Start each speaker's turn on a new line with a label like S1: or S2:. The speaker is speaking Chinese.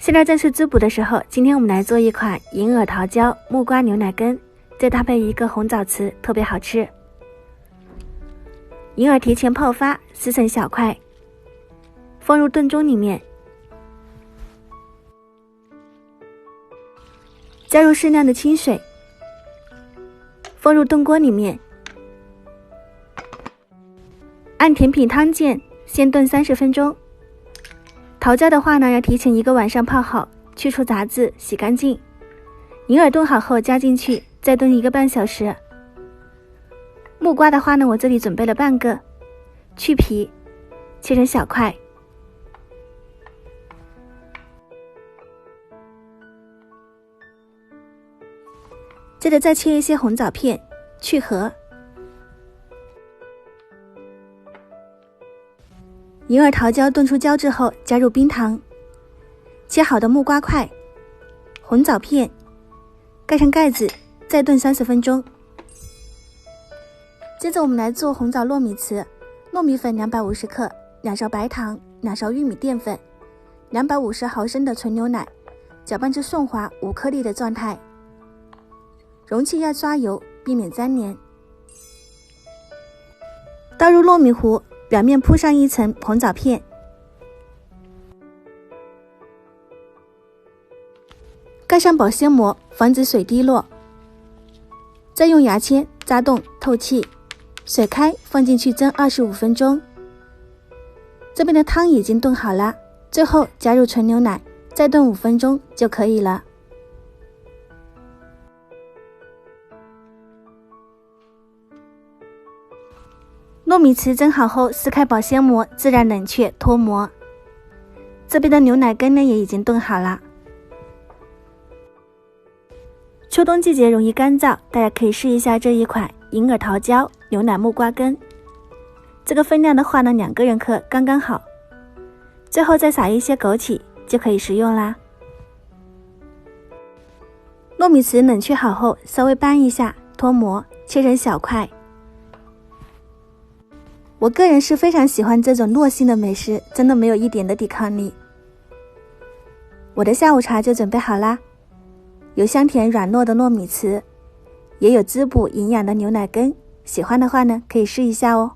S1: 现在正是滋补的时候，今天我们来做一款银耳桃胶木瓜牛奶羹，再搭配一个红枣糍，特别好吃。银耳提前泡发，撕成小块，放入炖盅里面，加入适量的清水，放入炖锅里面，按甜品汤键先炖30分钟。桃胶的话呢，要提前1个晚上泡好，去除杂质，洗干净。银耳炖好后加进去，再炖1个半小时。木瓜的话呢，我这里准备了半个，去皮，切成小块。接着再切一些红枣片，去核。银耳桃胶炖出胶质后，加入冰糖，切好的木瓜块、红枣片，盖上盖子，再炖30分钟。接着我们来做红枣糯米糍，糯米粉250克，2勺白糖，2勺玉米淀粉，250毫升的纯牛奶，搅拌至顺滑无颗粒的状态。容器要刷油，避免粘连。倒入糯米糊，表面铺上一层红枣片，盖上保鲜膜，防止水滴落。再用牙签扎洞透气，水开放进去蒸25分钟。这边的汤已经炖好了，最后加入纯牛奶，再炖5分钟就可以了。糯米糍蒸好后，撕开保鲜膜，自然冷却脱模。这边的牛奶羹呢也已经炖好了。秋冬季节容易干燥，大家可以试一下这一款银耳桃胶牛奶木瓜羹。这个分量的话呢，2个人喝刚刚好。最后再撒一些枸杞就可以食用啦。糯米糍冷却好后，稍微扳一下脱模，切成小块。我个人是非常喜欢这种糯性的美食，真的没有一点的抵抗力。我的下午茶就准备好啦，有香甜软糯的糯米糍，也有滋补营养的牛奶羹，喜欢的话呢，可以试一下哦。